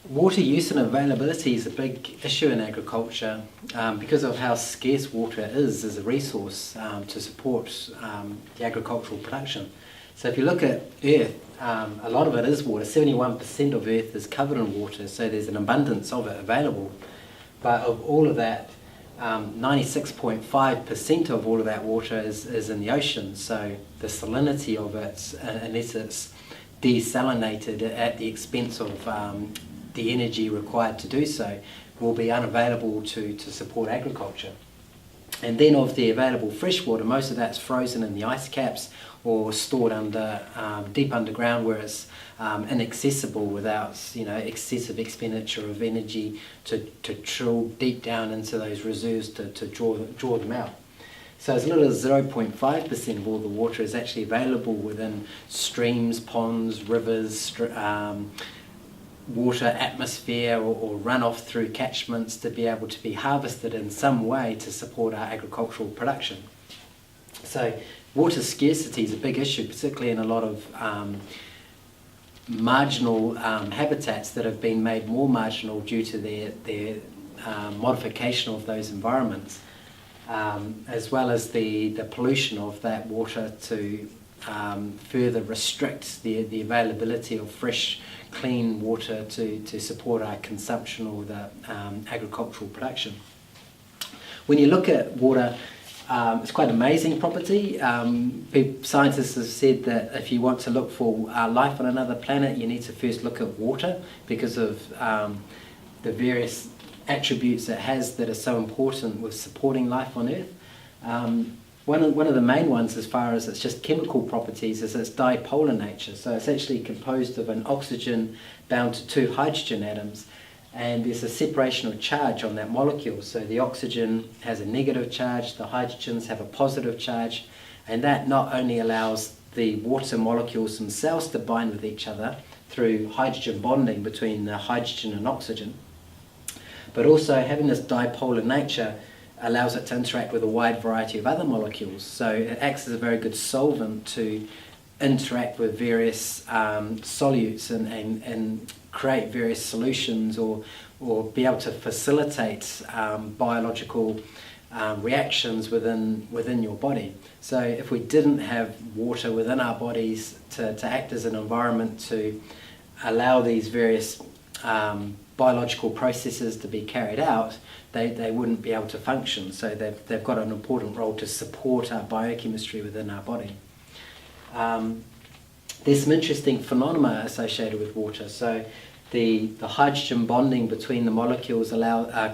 Water use and availability is a big issue in agriculture because of how scarce water is as a resource to support the agricultural production. So if you look at Earth, a lot of it is water. 71% of Earth is covered in water, so there's an abundance of it available. But of all of that, 96.5% of all of that water is in the ocean, so the salinity of it, unless it's desalinated at the expense of the energy required to do so, will be unavailable to support agriculture. And then of the available fresh water, most of that's frozen in the ice caps or stored under deep underground where it's inaccessible without excessive expenditure of energy to drill deep down into those reserves to draw them out. So as little as 0.5% of all the water is actually available within streams, ponds, rivers, water atmosphere or runoff through catchments to be able to be harvested in some way to support our agricultural production. So water scarcity is a big issue, particularly in a lot of marginal habitats that have been made more marginal due to their modification of those environments, as well as the pollution of that water to further restrict the availability of fresh, clean water to support our consumption or the agricultural production. When you look at water, it's quite an amazing property. Scientists have said that if you want to look for life on another planet, you need to first look at water because of the various attributes it has that are so important with supporting life on Earth. One of the main ones, as far as its just chemical properties, is its dipolar nature. So it's actually composed of an oxygen bound to two hydrogen atoms, and there's a separation of charge on that molecule. So the oxygen has a negative charge, the hydrogens have a positive charge, and that not only allows the water molecules themselves to bind with each other through hydrogen bonding between the hydrogen and oxygen, but also having this dipolar nature allows it to interact with a wide variety of other molecules. So it acts as a very good solvent to interact with various solutes and create various solutions or be able to facilitate biological reactions within your body. So if we didn't have water within our bodies to act as an environment to allow these various biological processes to be carried out, they wouldn't be able to function. So they've got an important role to support our biochemistry within our body. There's some interesting phenomena associated with water. So the hydrogen bonding between the molecules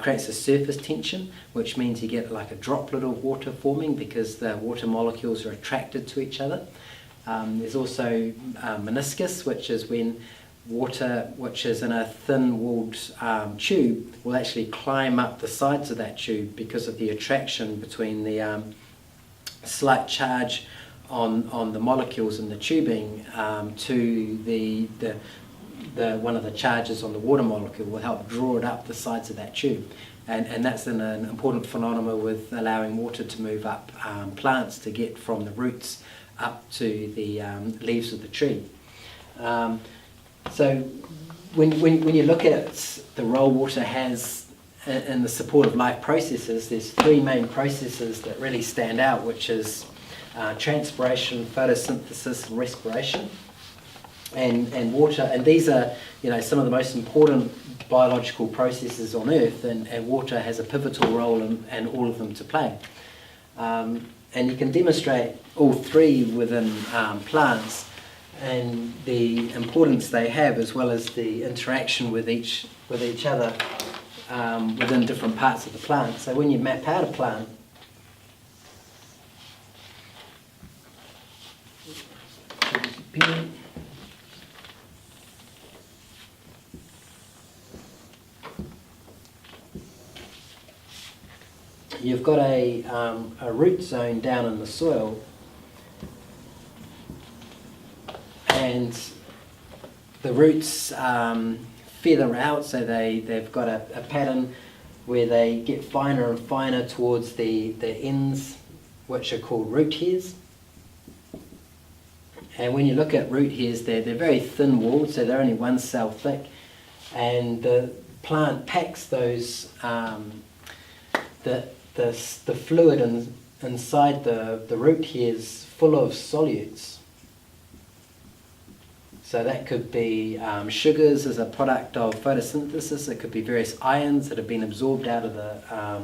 creates a surface tension, which means you get like a droplet of water forming because the water molecules are attracted to each other. There's also meniscus, which is when water, which is in a thin-walled tube, will actually climb up the sides of that tube because of the attraction between the slight charge on the molecules in the tubing to the one of the charges on the water molecule will help draw it up the sides of that tube. And that's an important phenomenon with allowing water to move up plants to get from the roots up to the leaves of the tree. So when you look at the role water has in the support of life processes, there's three main processes that really stand out, which is transpiration, photosynthesis, and respiration. And water, and these are some of the most important biological processes on Earth, and water has a pivotal role in all of them to play. And you can demonstrate all three within plants and the importance they have, as well as the interaction with each other within different parts of the plant. So when you map out a plant, you've got a root zone down in the soil, and the roots feather out, so they've got a pattern where they get finer and finer towards the ends, which are called root hairs. And when you look at root hairs, they're very thin-walled, so they're only one cell thick, and the plant packs those the fluid inside the root hairs full of solutes. So that could be sugars as a product of photosynthesis. It could be various ions that have been absorbed out of the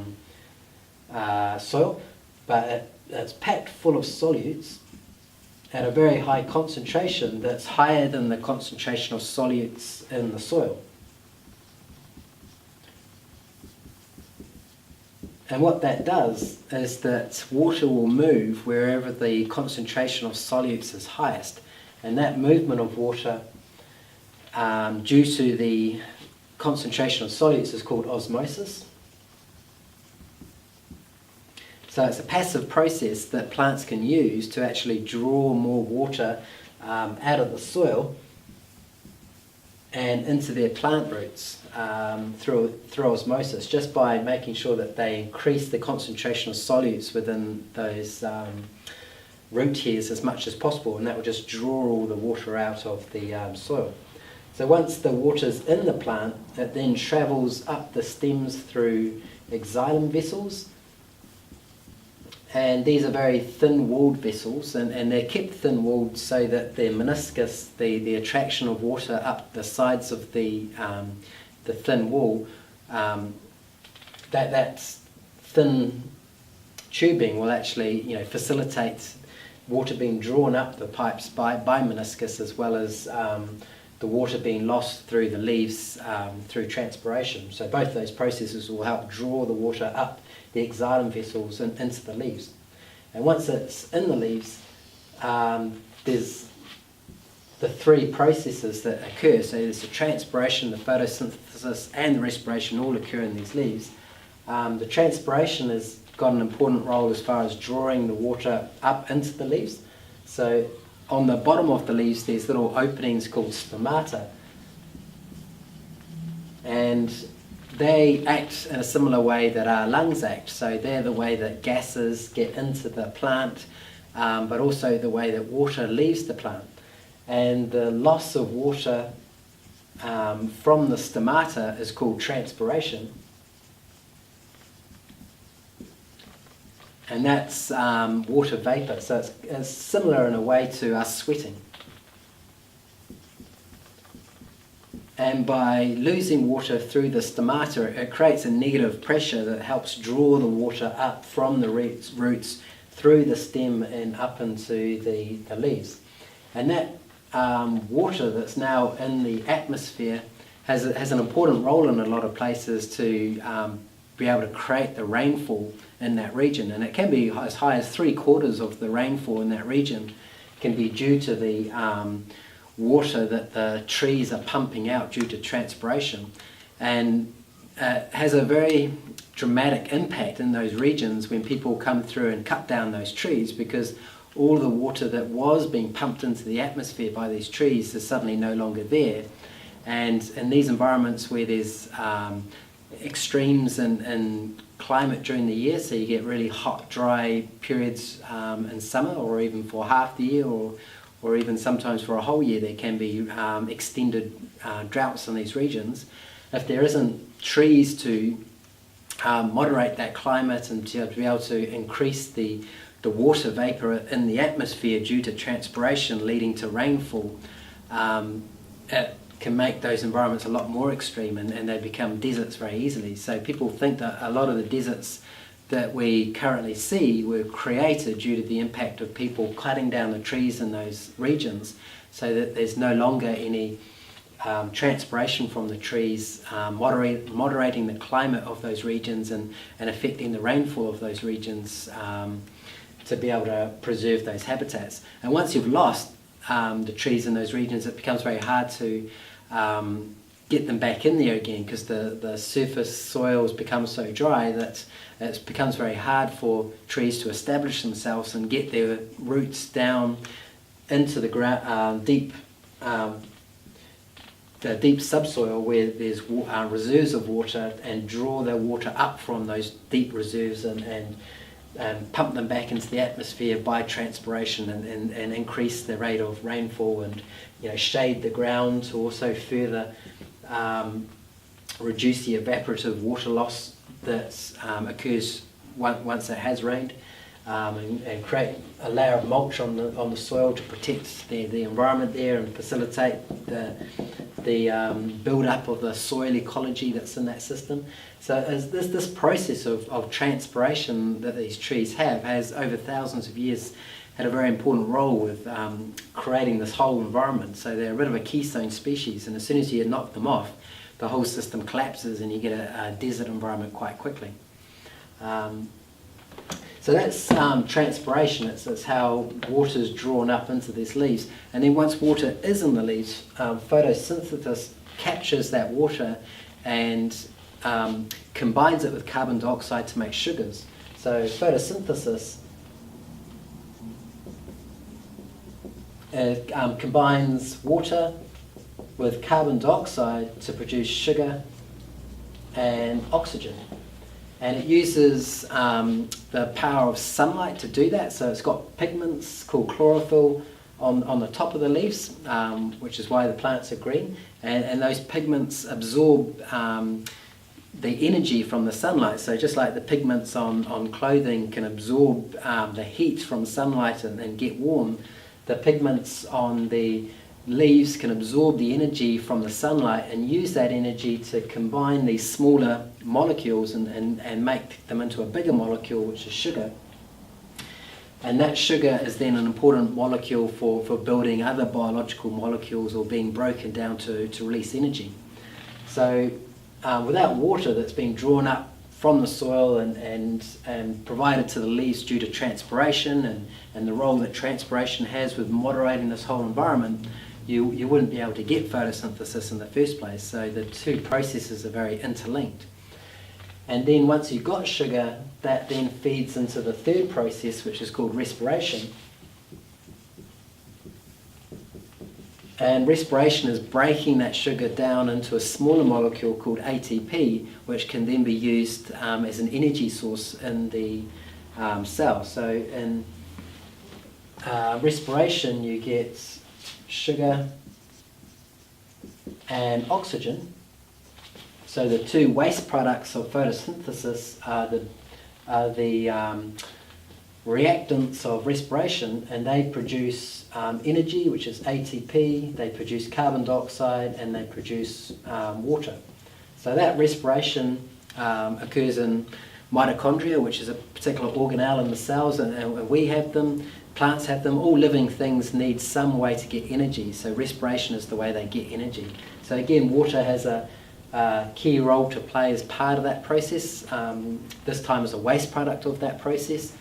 soil, but it's packed full of solutes at a very high concentration that's higher than the concentration of solutes in the soil. And what that does is that water will move wherever the concentration of solutes is highest. And that movement of water, due to the concentration of solutes, is called osmosis. So it's a passive process that plants can use to actually draw more water out of the soil and into their plant roots through osmosis, just by making sure that they increase the concentration of solutes within those root hairs as much as possible, and that will just draw all the water out of the soil. So once the water's in the plant, it then travels up the stems through xylem vessels, and these are very thin-walled vessels, and they're kept thin-walled so that their meniscus, the attraction of water up the sides of the thin wall, that thin tubing will actually facilitate water being drawn up the pipes by meniscus, as well as the water being lost through the leaves through transpiration. So both those processes will help draw the water up the xylem vessels and into the leaves. And once it's in the leaves, there's the three processes that occur. So there's the transpiration, the photosynthesis, and the respiration all occur in these leaves. The transpiration has got an important role as far as drawing the water up into the leaves. So on the bottom of the leaves there's little openings called stomata, and they act in a similar way that our lungs act. So they're the way that gases get into the plant, but also the way that water leaves the plant. And the loss of water from the stomata is called transpiration. And that's water vapor. So it's similar in a way to us sweating. And by losing water through the stomata, it creates a negative pressure that helps draw the water up from the roots through the stem and up into the leaves. And that water that's now in the atmosphere has an important role in a lot of places to be able to create the rainfall in that region. And it can be as high as 3/4 of the rainfall in that region can be due to the water that the trees are pumping out due to transpiration, and has a very dramatic impact in those regions when people come through and cut down those trees, because all the water that was being pumped into the atmosphere by these trees is suddenly no longer there. And in these environments where there's extremes in climate during the year, so you get really hot, dry periods in summer, or even for half the year, or even sometimes for a whole year, there can be extended droughts in these regions. If there isn't trees to moderate that climate and to be able to increase the water vapor in the atmosphere due to transpiration leading to rainfall, it can make those environments a lot more extreme, and they become deserts very easily. So people think that a lot of the deserts that we currently see were created due to the impact of people cutting down the trees in those regions, so that there's no longer any transpiration from the trees, moderating the climate of those regions and affecting the rainfall of those regions, to be able to preserve those habitats. And once you've lost the trees in those regions, it becomes very hard to get them back in there again, because the surface soils become so dry that it becomes very hard for trees to establish themselves and get their roots down into the ground, the deep subsoil where there's reserves of water, and draw the water up from those deep reserves and pump them back into the atmosphere by transpiration, and increase the rate of rainfall, and shade the ground to also further reduce the evaporative water loss that occurs once it has rained, and create a layer of mulch on the soil to protect the environment there and facilitate the build-up of the soil ecology that's in that system. So as this process of transpiration that these trees have has over thousands of years had a very important role with creating this whole environment. So they're a bit of a keystone species, and as soon as you knock them off, the whole system collapses and you get a desert environment quite quickly. So that's transpiration. It's how water is drawn up into these leaves, and then once water is in the leaves, photosynthesis captures that water and combines it with carbon dioxide to make sugars. So photosynthesis combines water with carbon dioxide to produce sugar and oxygen. And it uses the power of sunlight to do that. So it's got pigments called chlorophyll on the top of the leaves, which is why the plants are green. And those pigments absorb the energy from the sunlight. So just like the pigments on clothing can absorb the heat from sunlight and get warm, the pigments on the leaves can absorb the energy from the sunlight and use that energy to combine these smaller molecules and make them into a bigger molecule, which is sugar. And that sugar is then an important molecule for building other biological molecules or being broken down to release energy. So without water that's been drawn up from the soil and provided to the leaves due to transpiration and the role that transpiration has with moderating this whole environment, you wouldn't be able to get photosynthesis in the first place. So the two processes are very interlinked. And then once you've got sugar, that then feeds into the third process, which is called respiration. And respiration is breaking that sugar down into a smaller molecule called ATP, which can then be used as an energy source in the cell. So in respiration, you get sugar and oxygen. So the two waste products of photosynthesis are the reactants of respiration, and they produce energy, which is ATP, they produce carbon dioxide, and they produce water. So that respiration occurs in mitochondria, which is a particular organelle in the cells, and we have them, plants have them. All living things need some way to get energy, so respiration is the way they get energy. So again, water has a key role to play as part of that process, this time as a waste product of that process.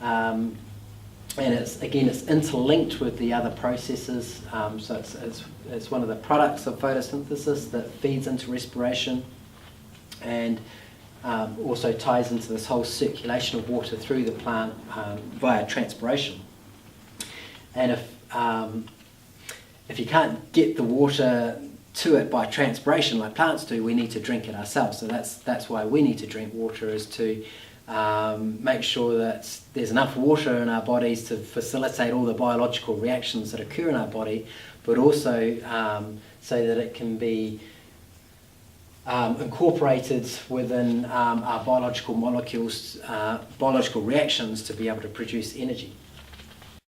And it's interlinked with the other processes, so it's one of the products of photosynthesis that feeds into respiration and also ties into this whole circulation of water through the plant via transpiration. And if you can't get the water to it by transpiration like plants do, we need to drink it ourselves. So that's why we need to drink water, is to make sure that there's enough water in our bodies to facilitate all the biological reactions that occur in our body, but also so that it can be incorporated within our biological molecules, biological reactions to be able to produce energy.